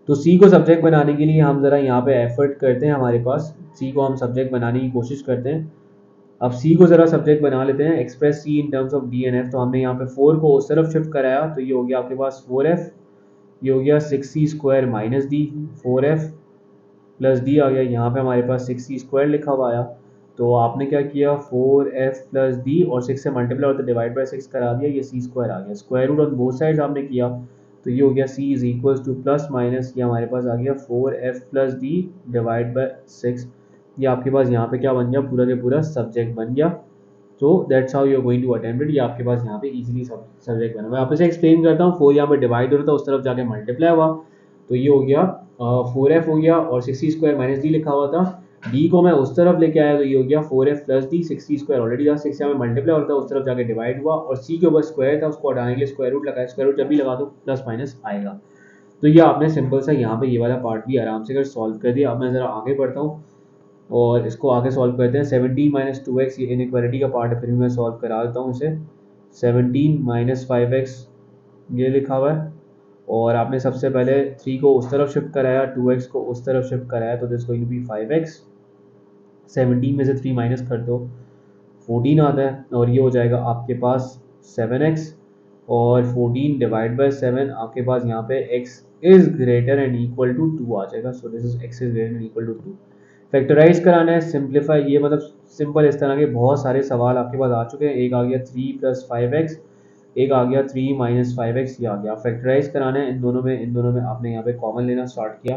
तो सी को सब्जेक्ट बनाने के लिए हम ज़रा यहाँ पे एफर्ट करते हैं, हमारे पास सी को हम सब्जेक्ट बनाने की कोशिश करते हैं। अब सी को ज़रा सब्जेक्ट बना लेते हैं, express c in terms of d n f. तो हमने यहाँ पे 4 को उस तरफ शिफ्ट कराया, तो ये हो गया आपके पास 4f, ये हो गया 6c² minus d, 4f plus d आ गया, यहाँ पे हमारे पास 6c² लिखा हुआ आया। तो आपने क्या किया, 4f प्लस डी और 6 से मल्टीप्लाई और डिवाइड बाई 6 करा दिया, ये c² आ गया। Square root on both sides आपने किया, तो ये हो गया c is equal to plus minus, ये हमारे पास आ गया 4f plus D divide by 6। ये आपके पास यहाँ पे क्या बन गया, पूरा के पूरा सब्जेक्ट बन गया। तो that's how you are going to attempt it. ये आपके पास यहाँ पे इजीली सब्जेक्ट बना। मैं आपसे से एक्सप्लेन करता हूँ, 4 यहाँ पे डिवाइड हो रहा था, उस तरफ जाके मल्टीप्लाई हुआ, तो ये हो गया 4f हो गया और 6c² माइनस डी लिखा हुआ था। डी को मैं उस तरफ लेके आया, तो ये हो गया 4f plus D, 6c² already था, 6 यहाँ पे मल्टीप्लाई होता है, उस तरफ जाके डिवाइड हुआ, और c के ऊपर स्क्वायर था, उसको हटाने के लिए स्क्वायर रूट लगाया। स्क्वायर रूट जब भी लगा दो प्लस माइनस आएगा। तो ये आपने सिंपल सा यहाँ पे ये वाला पार्ट भी आराम से कर सॉल्व कर दिया। अब मैं ज़रा आगे बढ़ता हूँ और इसको आगे सॉल्व करते हैं। 17 माइनस 2x, ये इनइक्वालिटी का पार्ट है, फिर भी मैं सॉल्व करा देता हूँ इसे। 17 माइनस 5x ये लिखा हुआ है, और आपने सबसे पहले 3 को उस तरफ शिफ्ट कराया, 2x को उस तरफ शिफ्ट कराया, तो this going to be 5x। 17 में से 3 माइनस कर दो, 14 आता है, और ये हो जाएगा आपके पास 7x, और 14 डिवाइड बाय 7 आपके पास यहाँ पे x is greater and equal to 2 आ जाएगा। So this is x is greater and equal to 2। Factorise कराना है, सिंप्लीफाई, ये मतलब सिंपल इस तरह के बहुत सारे सवाल आपके पास आ चुके हैं। एक आ गया 3 प्लस 5x, एक आ गया 3 माइनस 5x, ये आ गया। फैक्टराइज कराना है, इन दोनों में आपने यहाँ पे कॉमन लेना स्टार्ट किया,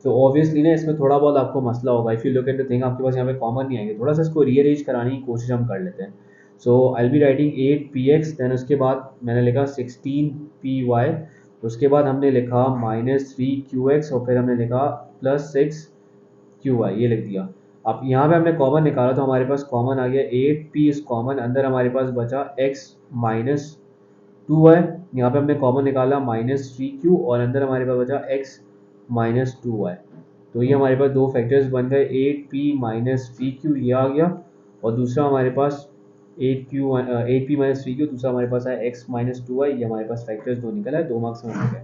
तो ऑब्वियसली ना इसमें थोड़ा बहुत आपको मसला होगा। If you look at the thing, आपके पास यहाँ पे कॉमन नहीं आएंगे, थोड़ा सा इसको रीअरेंज कराने की कोशिश हम कर लेते हैं। सो आई बी राइटिंग 8px, देन उसके बाद मैंने लिखा 16py, उसके बाद हमने लिखा -3qx, और फिर हमने लिखा +6qy, ये लिख दिया। अब यहाँ पे हमने कॉमन निकाला, तो हमारे पास कॉमन आ गया 8p इज कॉमन, अंदर हमारे पास बचा x माइनस 2y, यहाँ पे हमने कॉमन निकाला -3q, और अंदर हमारे पास बचा x माइनस 2y। तो ये हमारे पास दो फैक्टर्स बन गए, 8p माइनस 3q ये आ गया, और दूसरा हमारे पास 8p माइनस 3q, दूसरा हमारे पास है x माइनस 2y। ये हमारे पास फैक्टर्स दो निकला है, 2 मार्क्स में हो गए।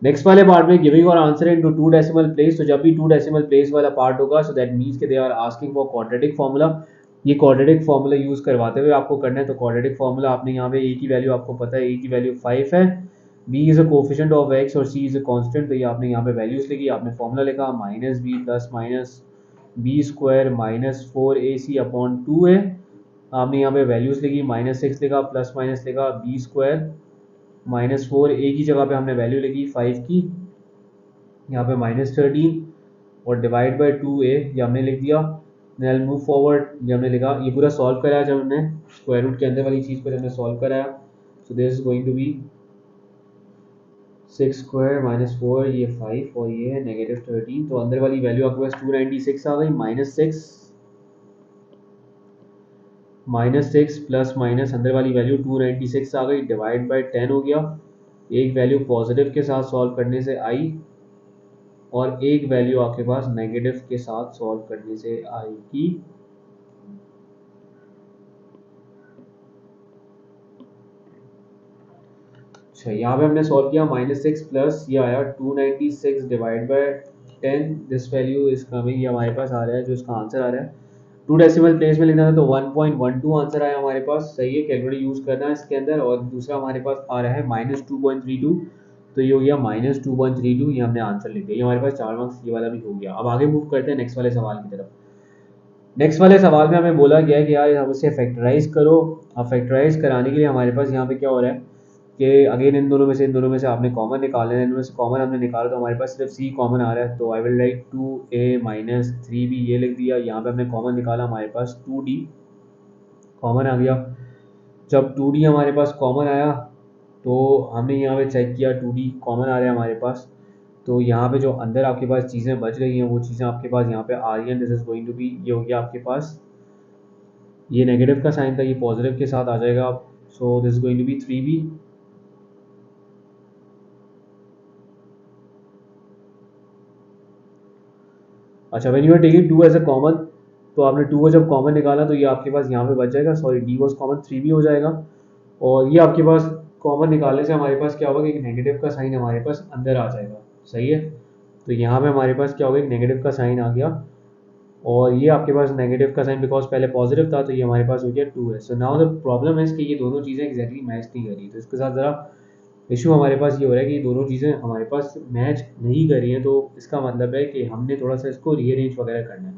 नेक्स्ट वाले पार्ट में गिविंग और आंसर इनटू 2 डेसिमल प्लेस। तो जब भी 2 डेसिमल प्लेस वाला पार्ट होगा, सो दैट मींस कि they are asking for quadratic formula. ये क्वाड्रेटिक फार्मूला यूज करवाते हुए आपको करना है। तो क्वाड्रेटिक फार्मूला आपने यहाँ पे a की वैल्यू आपको पता है, a की वैल्यू 5 है, b is a coefficient of x और c इज अ कांस्टेंट। तो ये आपने यहाँ पे वैल्यूज लिखी, आपने फार्मूला लिखा minus b plus minus b square minus 4ac upon 2a। आपने यहाँ पे वैल्यूज लिखी, -6 लिखा, प्लस माइनस लिखा, बी स्क्वायर -4, a की जगह पे हमने वैल्यू लिखी 5 की, यहाँ पे -13, और डिवाइड बाय 2a ये हमने लिख दिया। देन मूव फॉरवर्ड, ये हमने लिखा, ये पूरा सॉल्व कराया जब हमने स्क्वायर रूट के अंदर वाली चीज़ पर हमने सॉल्व कराया। So this is going to be 6² minus 4, ये 5, और ये है -13। तो अंदर वाली वैल्यू आपके पास 296 आ गई, -6 प्लस माइनस अंदर वाली वैल्यू 296 आ गई, डिवाइड बाय 10 हो गया। एक वैल्यू पॉजिटिव के साथ सॉल्व करने से आई, और एक वैल्यू आपके पास नेगेटिव के साथ सॉल्व करने से आएगी। अच्छा, यहाँ पे हमने सॉल्व किया -6 प्लस ये आया 296 divide by 10, this value is coming, ये हमारे पास आ रहा है जो इसका आंसर आ रहा है। 2 डेसिमल प्लेस में लिखना था, तो 1.12 आंसर आया हमारे पास, सही है। कैलकुलेटर यूज करना है इसके अंदर। और दूसरा हमारे पास आ रहा है -2.32, तो ये हो गया -2.32, ये हमने आंसर लिख दिया। ये हमारे पास 4 मार्क्स ये वाला भी हो गया। अब आगे मूव करते हैं नेक्स्ट वाले सवाल की तरफ। नेक्स्ट वाले सवाल में हमें बोला गया है कि यार हम इसे फैक्टराइज करो। अब फैक्टराइज कराने के लिए हमारे पास यहाँ पे क्या हो रहा है कि अगेन इन दोनों में से आपने कॉमन निकालना है। इनमें से कॉमन हमने निकाला, तो हमारे पास सिर्फ c कॉमन आ रहा है, तो आई will right 2a minus 3b, ये लिख दिया। यहाँ पे हमने कॉमन निकाला, हमारे पास 2d कॉमन आ गया। जब 2d हमारे पास कॉमन आया, तो हमने यहाँ पे चेक किया 2d कॉमन आ रहा है हमारे पास। तो यहाँ पे जो अंदर आपके पास चीज़ें बच गई हैं, वो चीज़ें आपके पास यहाँ पे आ रही हैं। This is going to be, ये हो गया आपके पास, ये नेगेटिव का साइन था, ये पॉजिटिव के साथ आ जाएगा। So this is going to be 3b। अच्छा, when you are taking 2 as a common, तो आपने 2 को जब कॉमन निकाला, तो ये आपके पास यहाँ पे बच जाएगा, sorry d was common, 3b हो जाएगा। और ये आपके पास कॉमन निकालने से हमारे पास क्या होगा कि एक नेगेटिव का साइन हमारे पास अंदर आ जाएगा, सही है। तो यहाँ पे हमारे पास क्या हो गया, एक नेगेटिव का साइन आ गया, और ये आपके पास नेगेटिव का साइन बिकॉज पहले पॉजिटिव था, तो ये हमारे पास हो गया 2 है। सो नाउ द प्रॉब्लम है कि ये दोनों चीज़ें एग्जैक्टली मैच नहीं करी, तो इसके साथ ज़रा इशू हमारे पास ये हो रहा है कि ये दोनों चीज़ें हमारे पास मैच नहीं करी हैं, तो इसका मतलब है कि हमने थोड़ा सा इसको रीअरेंज वगैरह करना है।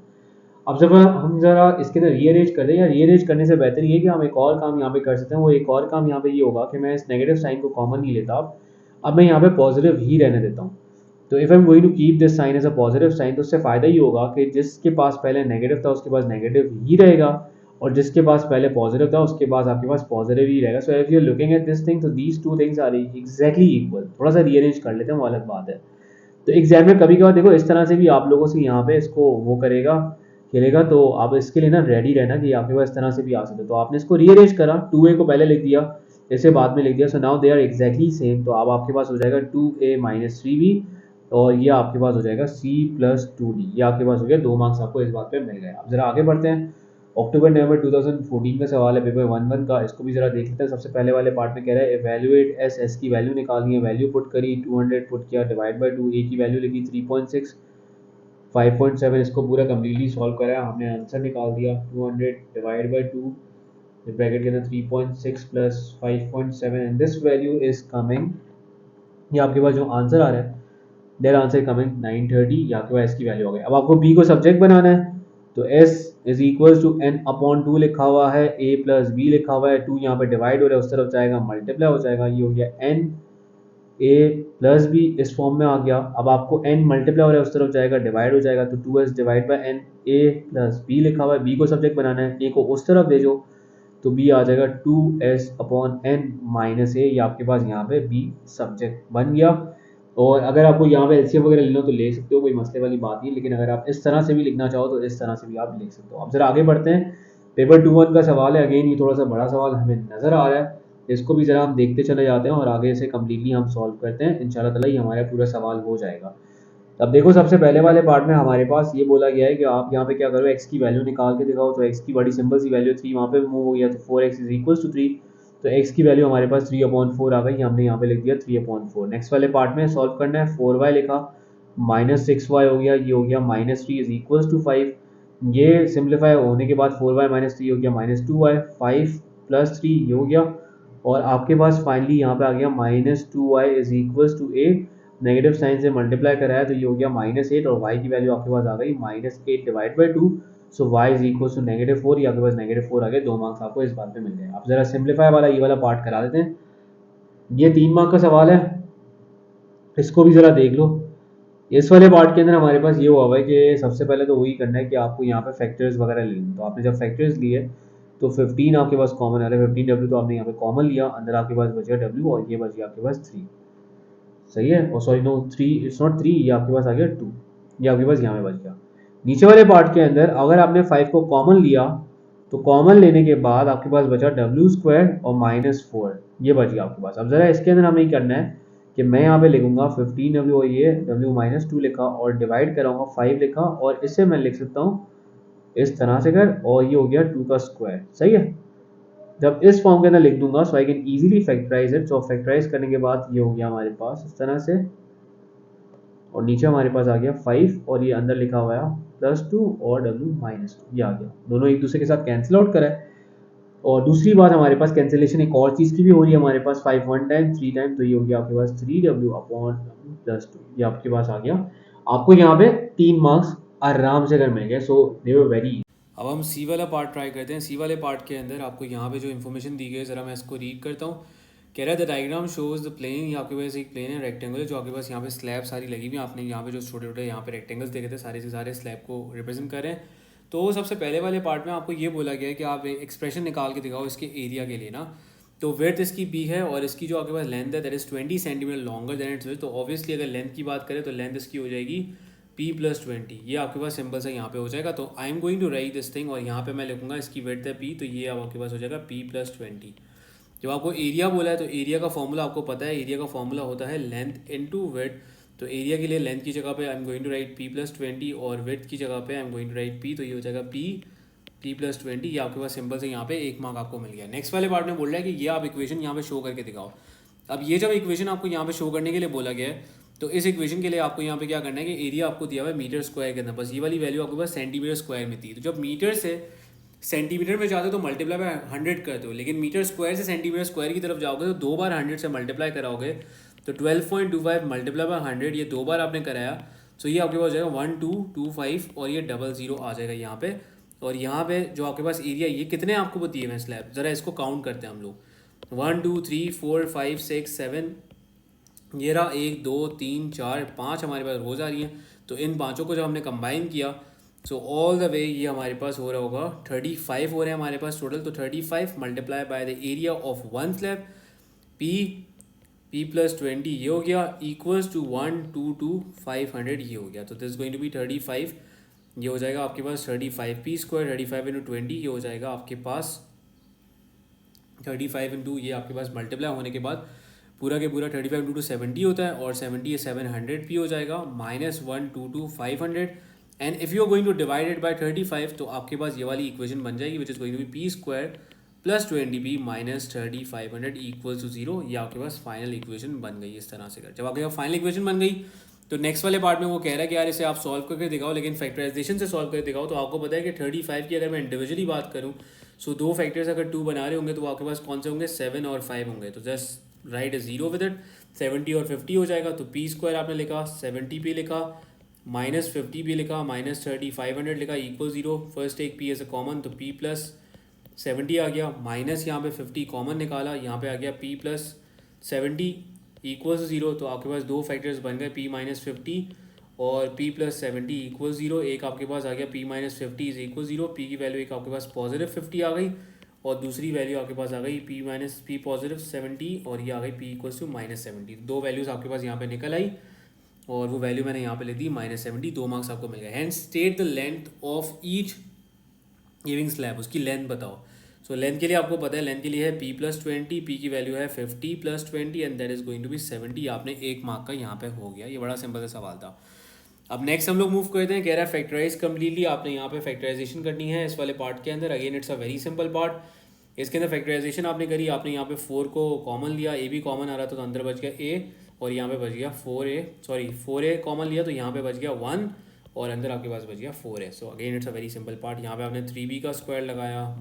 अब जब हम ज़रा इसके अंदर रीअरेंज कर दें, या रीअरेंज करने से बेहतर ये कि हम एक और काम यहाँ पे कर सकते हैं। वो एक और काम यहाँ पे ये होगा कि मैं इस नेगेटिव साइन को कॉमन नहीं लेता, अब मैं यहाँ पे पॉजिटिव ही रहने देता हूँ। तो if I am going to keep this sign as a positive sign, तो उससे फ़ायदा ये होगा कि जिसके पास पहले नेगेटिव था उसके पास नेगेटिव ही रहेगा, और जिसके पास पहले पॉजिटिव था उसके पास आपके पास पॉजिटिव ही रहेगा। So if you are looking at this thing, तो these two things are exactly equal. थोड़ा सा रीअरेंज कर लेते हैं, वो अलग बात है। तो एग्जाम में कभी कभार देखो इस तरह से भी आप लोगों से यहाँ पे इसको वो करेगा, खेलेगा, तो आप इसके लिए ना रेडी रहना कि आपके पास इस तरह से भी आ सकते। तो आपने इसको रीअरेंज करा, 2a को पहले लिख दिया, इसे बाद में लिख दिया। So now they are exactly same, तो अब आपके पास हो जाएगा 2a माइनस 3b, और ये आपके पास हो जाएगा c प्लस 2d। ये आपके पास हो गया, 2 मार्क्स आपको इस बात पे मिल गए। अब जरा आगे बढ़ते हैं। अक्टूबर नवंबर 2014 का सवाल है, पेपर 1-1 का। इसको भी जरा देख लेते हैं। सबसे पहले वाले पार्ट में कह रहा है एवेल्युएट एस की वैल्यू निकालनी है। वैल्यू पुट करी, 200 पुट किया, डिवाइड बाय 2, ए की वैल्यू लिखी 3.6, 5.7, इसको पूरा कम्प्लीटली सॉल्व करा, हमने आंसर निकाल दिया 200 डिवाइड बाय 2, ब्रैकेट के अंदर 3.6 plus 5.7, and this value is coming, ये आपके पास जो आंसर आ रहा है देयर आंसर कमिंग 930, या आपके पास इसकी वैल्यू आ गई। अब आपको बी को सब्जेक्ट बनाना है, तो s is equal to n upon 2 लिखा हुआ है, a प्लस b लिखा हुआ है, 2 यहाँ पे डिवाइड हो रहा है, उस तरफ जाएगा मल्टीप्लाई हो जाएगा, ये हो गया n a प्लस b इस फॉर्म में आ गया। अब आपको n मल्टीप्लाई हो रहा है, उस तरफ जाएगा डिवाइड हो जाएगा, तो 2s divide by n, a plus b लिखा हुआ है, b को सब्जेक्ट बनाना है, a को उस तरफ भेजो, तो b आ जाएगा 2s upon n minus a, ये आपके पास यहाँ पे b सब्जेक्ट बन गया। और अगर आपको यहाँ पे एलसीएम वगैरह लेना हो तो ले सकते हो, कोई मसले वाली बात नहीं, लेकिन अगर आप इस तरह से भी लिखना चाहो तो इस तरह से भी आप लिख सकते हो। अब जरा आगे बढ़ते हैं। पेपर 2-1 का सवाल है, अगेन ये थोड़ा सा बड़ा सवाल हमें नजर आ रहा है, इसको भी जरा हम देखते चले जाते हैं और आगे से कम्प्लीटली हम सॉल्व करते हैं। इंशाल्लाह ताला ये हमारा पूरा सवाल हो जाएगा। अब देखो सबसे पहले वाले पार्ट में हमारे पास ये बोला गया है कि आप यहाँ पे क्या करो, x की वैल्यू निकाल के दिखाओ। तो x की बड़ी सिंपल सी वैल्यू 3 वहाँ पे मूव हो गया, तो 4x इज इक्वल टू 3, तो x की वैल्यू हमारे पास 3/4 आ गई, हमने यहाँ पे लिख दिया 3/4। नेक्स्ट वाले पार्ट में सॉल्व करना है, 4y लिखा, माइनस 6y हो गया, ये हो गया माइनस 3 इज इक्वल टू 5, ये सिंप्लीफाई होने के बाद 4y माइनस 3 हो गया माइनस 2y, 5 प्लस 3 ये हो गया, और आपके पास फाइनली यहाँ पे आ गया minus 2y is equal to 8, negative sign से मल्टीप्लाई कराया तो ये हो गया -8, और y की वैल्यू आपके पास आ गई -8 divide by 2, so y is equal to -4, ये आपके पास -4 आ गए। 2 मार्क्स आपको इस बात पे मिल गए। अब जरा सिंप्लीफाई वाला ये वाला पार्ट करा देते हैं। ये 3 मार्क का सवाल है, इसको भी जरा देख लो। इस वाले पार्ट के अंदर हमारे पास ये हुआ है कि सबसे पहले तो वही करना है कि आपको यहाँ पे फैक्टर्स वगैरह लेने। तो आपने जब फैक्टर्स लिए तो 15 आपके पास कॉमन आ रहा है, 15w तो आपने यहाँ पे कॉमन लिया, अंदर आपके पास बचा w, और ये बच गया आपके पास 3, सही है। और सॉरी नो 3, इट्स नॉट 3, ये आपके पास आ गया 2, ये आपके पास यहाँ पे बच गया। नीचे वाले पार्ट के अंदर अगर आपने 5 को कॉमन लिया तो कॉमन लेने के बाद आपके पास बचा w² और -4, ये बच गया आपके पास। अब जरा इसके अंदर हमें करना है कि मैं यहाँ पे लिखूंगा 15w, और ये w-2 लिखा और डिवाइड कराऊंगा 5 लिखा, और इससे मैं लिख सकता हूँ इस तरह से कर, और ये हो गया 2 का स्क्वायर, सही है। जब इस फॉर्म के अंदर लिख दूंगा so I can easily factorize it. तो फैक्टराइज करने के बाद ये हो गया हमारे पास इस तरह से, और नीचे हमारे पास आ गया 5, और ये अंदर लिखा हुआ है +2 और w-2, ये आ गया, दोनों एक दूसरे के साथ कैंसिल आउट करा है। और दूसरी बात हमारे पास कैंसिलेशन एक और चीज़ की भी हो रही है हमारे पास, 5 1 टाइम 3 टाइम, तो ये हो गया आपके पास 3w अपॉन +2, ये आपके पास आ गया। आपको यहाँ पे 3 मार्क्स आराम से अगर मिल गए, सो दे वर वेरी। अब हम सी वाला पार्ट ट्राई करते हैं। सी वाले पार्ट के अंदर आपको यहाँ पे जो इन्फॉर्मेशन दी गई है ज़रा मैं इसको रीड करता हूँ। कह रहा है the diagram shows the plane, ये आपके पास एक प्लेन है रेक्टेंगल, जो आपके पास यहाँ पे स्लैब सारी लगी हुई है। आपने यहाँ पे जो छोटे छोटे यहाँ पे रेक्टेंगल्स देखे थे, सारे से सारे स्लैब को रिप्रेजेंट कर रहे हैं। तो सबसे पहले वाले पार्ट में आपको ये बोला गया है कि आप एक्सप्रेशन निकाल के दिखाओ इसके एरिया के लिए ना। तो विड्थ इसकी b है, और इसकी जो आपके पास लेंथ है that is 20 centimetre longer than it's width. तो ऑब्वियसली अगर लेंथ की बात करें तो लेंथ इसकी हो जाएगी p + 20, ये आपके पास सिंपल सा यहाँ पे हो जाएगा। तो I am going to write this thing, और यहाँ पे मैं लिखूंगा इसकी विड्थ है p, तो ये आपके पास हो जाएगा p + 20। जब आपको एरिया बोला है तो एरिया का फॉर्मूला आपको पता है, एरिया का फॉर्मूला होता है लेंथ इनटू विड्थ। तो एरिया के लिए लेंथ की जगह पे I am going to write p + 20, और विड्थ की जगह पे I am going to write p, तो ये हो जाएगा p + 20, ये आपके पास सिंपल से यहाँ पे 1 मार्क आपको मिल गया। नेक्स्ट वाले पार्ट में बोल रहा है कि ये आप इक्वेशन यहाँ पे शो करके दिखाओ। अब ये जब इक्वेशन आपको यहाँ पे शो करने के लिए बोला गया है तो इस इक्वेशन के लिए आपको यहाँ पे क्या करना है कि एरिया आपको दिया हुआ है मीटर स्क्वायर के अंदर, बस ये वाली वैल्यू आपके पास सेंटीमीटर स्क्वायर में थी। तो जब मीटर से सेंटीमीटर में जाते हो तो मल्टीप्लाई बाय 100 करते हो, लेकिन मीटर स्क्वायर से सेंटीमीटर स्क्वायर की तरफ जाओगे तो 2 बार 100 से मल्टीप्लाई कराओगे, तो 12.25 मल्टीप्लाई बाय 100, ये 2 बार आपने कराया, तो ये आपके पास हो जाएगा 1225 और ये 00 आ जाएगा यहाँ पे। और यहाँ पे जो आपके पास एरिया, ये कितने आपको दिए हुए हैं स्लैब, ज़रा इसको काउंट करते हैं हम लोग। 1 2 3 4 5 6 7, ये रहा 1 2 3 4 5 हमारे पास रोज आ रही हैं। तो इन पाँचों को जब हमने कंबाइन किया, सो ऑल द वे ये हमारे पास हो रहा होगा 35 हो रहे हैं हमारे पास टोटल। तो 35 multiply by the area of one slab, p+20 ये हो गया, इक्वल्स टू 122 500 ये हो गया। तो दिस गोइंग टू बी 35, ये हो जाएगा आपके पास 35p², 35 × 20 ये हो जाएगा आपके पास 35 इंटू, ये आपके पास मल्टीप्लाई होने के बाद पूरा के पूरा 35 इंटू 70 होता है, और 70 700p हो जाएगा, -122 500। And if you are going to divide it by 35, तो आपके पास ये वाली इक्वेशन बन जाएगी, which is going to be p² + 20p - 3500 equals to 0। ये आपके पास फाइनल इक्वेशन बन गई। इस तरह से कर, जब आपके पास फाइनल इक्वेशन बन गई, तो नेक्स्ट वाले पार्ट में वो कह रहा है कि यार इसे आप सॉल्व करके दिखाओ, लेकिन फैक्टराइजेशन से सॉल्व करके दिखाओ। तो आपको पता है कि 35 की अगर मैं इंडिविजुअली बात करूँ, सो दो फैक्टर्स अगर 2 बना रहे होंगे तो आपके पास कौन से होंगे, 7 और 5 होंगे। तो जस्ट राइट 0 विद इट, 70 और 50 हो जाएगा। तो p² आपने लिखा, 70 पे लिखा, -50 पे लिखा, -30 500 लिखा, इक्वल 0। फर्स्ट एक p एज अ कॉमन, तो p+70 आ गया, माइनस यहाँ पे 50 कॉमन निकाला, यहाँ पे आ गया p+70 इक्वल्स 0। तो आपके पास दो फैक्टर्स बन गए, p - 50 और p+70 इक्वल 0। एक आपके पास आ गया p - 50 इज इक्वल 0, p की वैल्यू एक आपके पास +50 आ गई, और दूसरी वैल्यू आपके पास आ गई p +70, और ये आ गई p = -70। दो वैल्यूज़ आपके पास यहाँ पे निकल आई, और वो वैल्यू मैंने यहाँ पे लिख दी -70, 2 मार्क्स आपको मिल गए। Hand state the length of each giving slab, उसकी लेंथ बताओ। सो लेंथ के लिए आपको पता है, लेंथ के लिए है p+20, p की वैल्यू है 50 + 20 and that is going to be 70। आपने 1 मार्क का यहाँ पे हो गया, ये बड़ा सिंपल सा सवाल था। अब नेक्स्ट हम लोग मूव करते हैं, कह रहा है फैक्टराइज कम्प्लीटली, आपने यहाँ पे फैक्टराइजेशन करनी है इस वाले पार्ट के अंदर। Again it's a very simple part. इसके अंदर फैक्टराइजेशन आपने करी, आपने यहाँ पे 4 को कॉमन लिया, ए भी कॉमन आ रहा था तो अंदर बच गया a, और यहाँ पे बच गया 4a कॉमन लिया तो यहाँ पे बच गया 1, और अंदर आपके पास बच गया 4a। So again it's a very simple part. यहाँ पे आपने 3b का स्क्वायर लगाया,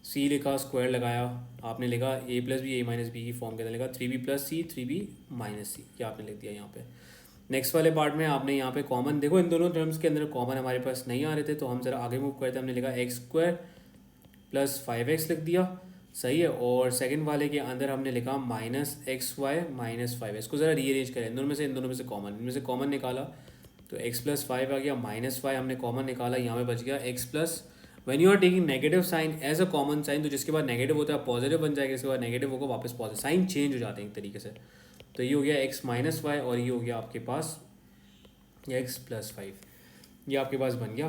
-c लिखा, स्क्वायर लगाया, आपने लिखा a + b, a - b की फॉर्म के अंदर लिखा 3b + c, 3b - c, ये आपने लिख दिया यहाँ पे। नेक्स्ट वाले पार्ट में आपने यहाँ पे कॉमन, देखो इन दोनों टर्म्स के अंदर कॉमन हमारे पास नहीं आ रहे थे, तो हम ज़रा आगे मूव करते हैं। हमने लिखा x² + 5x लिख दिया, सही है। और सेकंड वाले के अंदर हमने लिखा -xy - 5। इसको ज़रा रीअरेंज करें, इन दोनों में से कॉमन, इनमें से कॉमन निकाला तो x + 5 आ गया, -y हमने कॉमन निकाला, यहाँ पे बच गया x +, when you are taking negative sign as a common sign, तो जिसके बाद नेगेटिव होता है पॉजिटिव बन जाएगा, इसके बाद नेगेटिव होगा वापस पॉजिटिव, साइन चेंज हो जाते हैं एक तरीके से। तो ये हो गया x - y, और ये हो गया आपके पास x + 5, ये आपके पास बन गया।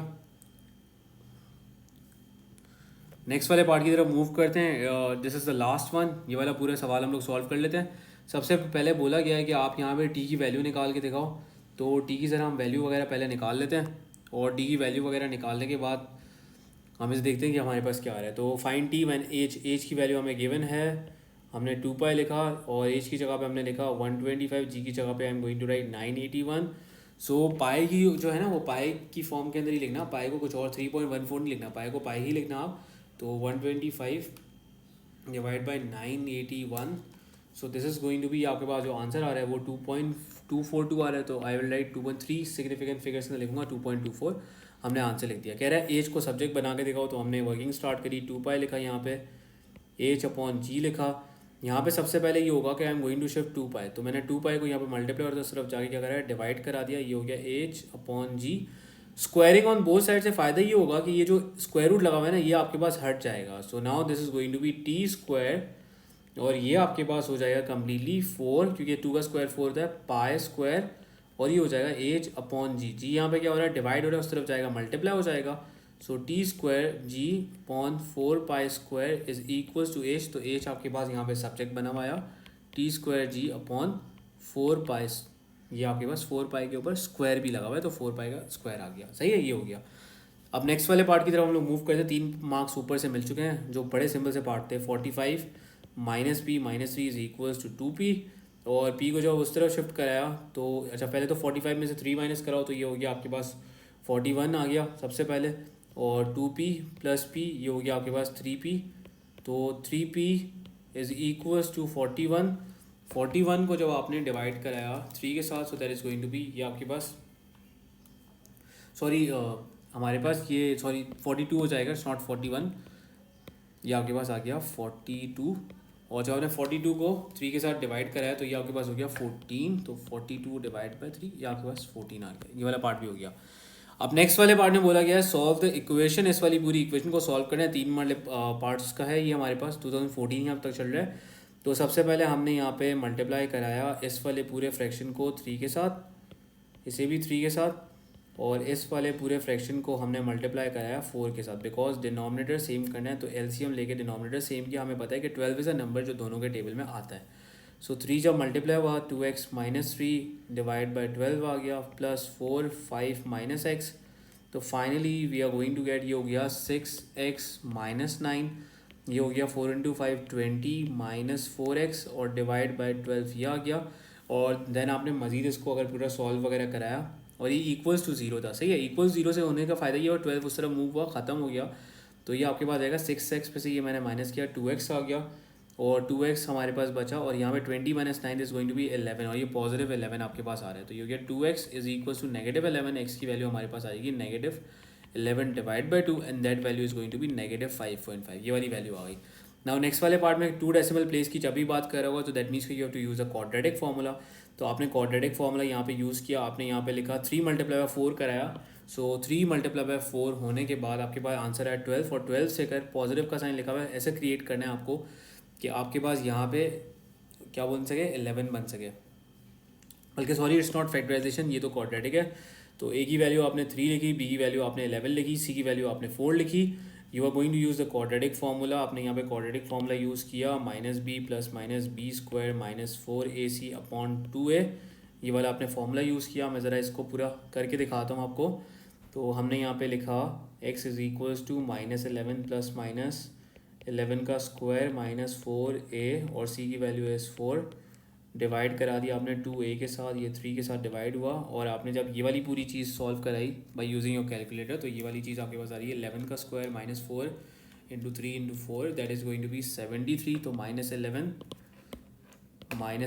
नेक्स्ट वाले पार्ट की तरफ मूव करते हैं। This is the last one, ये वाला पूरा सवाल हम लोग सॉल्व कर लेते हैं। सबसे पहले बोला गया है कि आप यहाँ पे t की वैल्यू निकाल के दिखाओ, तो t की ज़रा हम वैल्यू वगैरह पहले निकाल लेते हैं, और t की वैल्यू वगैरह निकालने के बाद हम इसे देखते हैं कि हमारे पास क्या आ रहा है। तो फाइंड t व्हेन एज की वैल्यू हमें गिवन है, हमने 2π लिखा, और एज की जगह पे हमने लिखा 125, जी की जगह पे I am going to write 981। So pi की जो है ना, वो पाई की फॉर्म के अंदर ही लिखना, पाई को कुछ और 3.14 नहीं लिखना, पाई को पाई ही लिखना आप। तो 125 divide by 981, so this is going to be, आपके पास जो आंसर आ रहा है वो 2.242 आ रहा है। तो आई विल राइट 2.3 सिग्निफिकेंट फिगर्स में लिखूंगा 2.24, हमने आंसर लिख दिया। कह रहा है एज को सब्जेक्ट बना के दिखाओ, तो हमने वर्किंग स्टार्ट करी, 2π लिखा, यहाँ पे h/g लिखा। यहाँ पे सबसे पहले ये होगा कि I am going to shift 2π, तो मैंने 2π को यहाँ पे मल्टीप्लाई और तरफ जाके क्या करा है, डिवाइड करा दिया, ये हो गया h/g। Squaring on both side से फ़ायदा ये होगा कि ये जो स्क्वायर रूट लगा हुआ है ना, ये आपके पास हट जाएगा। So now this is going to be t², और ये आपके पास हो जाएगा कम्प्लीटली 4, क्योंकि 2 का स्क्वायर 4 होता है, π², और ये हो जाएगा h/g। जी यहाँ पे क्या हो रहा है, डिवाइड हो रहा है, उस तरफ जाएगा मल्टीप्लाई हो जाएगा। सो t²g/4π² is equals to h, तो h आपके पास यहाँ पे सब्जेक्ट बना हुआ आया, t²g/4π, ये आपके पास 4π के ऊपर स्क्वायर भी लगा हुआ है, तो 4π का स्क्वायर आ गया, सही है, ये हो गया। अब नेक्स्ट वाले पार्ट की तरफ हम लोग मूव करते हैं। 3 मार्क्स ऊपर से मिल चुके हैं, जो बड़े सिंपल से पार्ट थे। 45 - p - 3 is equals to 2p, और पी को जब उस तरफ शिफ्ट कराया तो अच्छा पहले तो 45 में से 3 माइनस कराओ तो ये हो गया आपके पास 41 आ गया सबसे पहले, और 2p प्लस पी ये हो गया आपके पास 3p, तो 3p इज़ इक्वल्स टू 41। 41 को जब आपने डिवाइड कराया 3 के साथ, so that is going to be ये आपके पास सॉरी हमारे पास ये सॉरी 42 हो जाएगा, इट्स नॉट 41, ये आपके पास आ गया 42, और जब आपने 42 को 3 के साथ डिवाइड कराया तो ये आपके पास हो गया 14, तो 42 डिवाइड बाई 3 ये आपके पास 14 आ गया, ये वाला पार्ट भी हो गया। अब नेक्स्ट वाले पार्ट में बोला गया है सॉल्व द इक्वेशन, इस वाली पूरी इक्वेशन को सॉल्व करना है, 3 वाले पार्ट्स का है ये हमारे पास, 2014 यहाँ तक चल रहा है। तो सबसे पहले हमने यहाँ पे मल्टीप्लाई कराया इस वाले पूरे फ्रैक्शन को 3 के साथ, इसे भी 3 के साथ, और इस वाले पूरे फ्रैक्शन को हमने मल्टीप्लाई कराया 4 के साथ, बिकॉज डिनोमिनेटर सेम करना है तो एलसीएम लेके डिनोमिनेटर सेम किया। हमें पता है कि 12 इज़ अ नंबर जो दोनों के टेबल में आता है। सो 3 जब मल्टीप्लाई हुआ 2x माइनस 3 डिवाइड बाई 12 आ गया, प्लस 4 5 माइनस एक्स, तो finally we are going to get ये हो गया 6x माइनस 9, ये हो गया 4 इंटू 5 20 माइनस 4x, और डिवाइड बाई 12 ये आ गया। और देन आपने मज़ीद इसको अगर पूरा सॉल्व वगैरह कराया और ये इक्वल्स टू 0 था, सही है, इक्वल्स 0 से होने का फ़ायदा ये, और 12 उस तरफ मूव हुआ ख़त्म हो गया, तो ये आपके पास आएगा 6x पे से ये मैंने माइनस किया 2x आ गया, और 2x हमारे पास बचा, और यहाँ पे 20 minus 9 is going to be 11, और ये पॉजिटिव 11 आपके पास आ रहा है, तो ये हो गया 2x is equals to negative 11, x की वैल्यू हमारे पास आएगी negative 11 divide by 2, and that value is going to be negative 5.5, ये वाली वैल्यू आ गई। नाउ नेक्स्ट वाले पार्ट में 2 डेसिमल प्लेस की जब भी बात कर रहा होगा तो that means you have to use a quadratic formula, तो आपने क्वाड्रेटिक फार्मूला यहाँ पे यूज़ किया, आपने यहाँ पे लिखा 3 मल्टीप्लाई बाई 4 कराया, सो 3 मल्टीप्लाई बाई 4 होने के बाद आपके पास आंसर है 12, और 12 से कर पॉजिटिव का साइन लिखा हुआ है, ऐसे क्रिएट करना है आपको कि आपके पास यहाँ पे क्या बन सके 11 बन सके, बल्कि सॉरी इट्स नॉट फैक्टराइजेशन, ये तो क्वाड्रेटिक है। तो ए की वैल्यू आपने 3 लिखी, बी की वैल्यू आपने 11 लिखी, सी की वैल्यू आपने 4 लिखी, you are going to use the quadratic formula, आपने यहाँ पे क्वाड्रेटिक फार्मूला यूज़ किया minus b plus minus b square minus 4ac upon 2a, ये वाला आपने फार्मूला यूज़ किया। मैं ज़रा इसको पूरा करके दिखाता हूँ आपको। तो हमने यहाँ पे लिखा x is equals to minus 11 plus minus 11 का स्क्वायर माइनस 4a, और c की वैल्यू इज़ 4, डिवाइड करा दिया आपने 2a के साथ, ये 3 के साथ डिवाइड हुआ, और आपने जब ये वाली पूरी चीज़ सॉल्व कराई बाय यूजिंग योर कैलकुलेटर, तो ये वाली चीज़ आपके पास आ रही है 11 का square minus 4 into 3 into 4, that is going to be 73, तो माइनस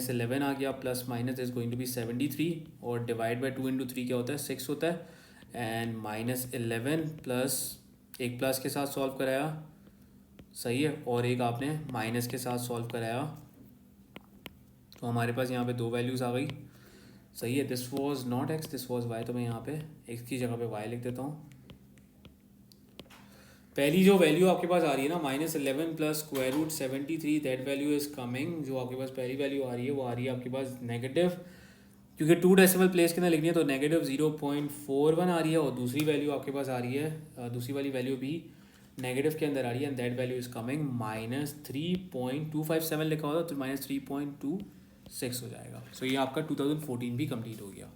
11 आ गया, plus minus is going to be 73, और डिवाइड बाई 2 इंटू 3 क्या होता है 6 होता है, एंड माइनस 11 प्लस एक प्लस के साथ सॉल्व कराया, सही है, और एक आपने माइनस के साथ सॉल्व कराया, तो हमारे पास यहाँ पे 2 वैल्यूज़ आ गई, सही है। This was not x, this was y, तो मैं यहाँ पे एक्स की जगह पे वाई लिख देता हूँ। पहली जो वैल्यू आपके पास आ रही है ना minus 11 plus square root 73, that value is coming, जो आपके पास पहली वैल्यू आ रही है वो आ रही है आपके पास नेगेटिव, क्योंकि 2 डेसिमल प्लेस के अंदर लिखनी है तो नेगेटिव 0.41 आ रही है, और दूसरी वैल्यू आपके पास आ रही है दूसरी वाली वैल्यू भी नेगेटिव के अंदर आ रही है, and that value is coming minus 3.257 लिखा होता तो माइनस 3.26 हो जाएगा। सो ये आपका 2014 भी कंप्लीट हो गया।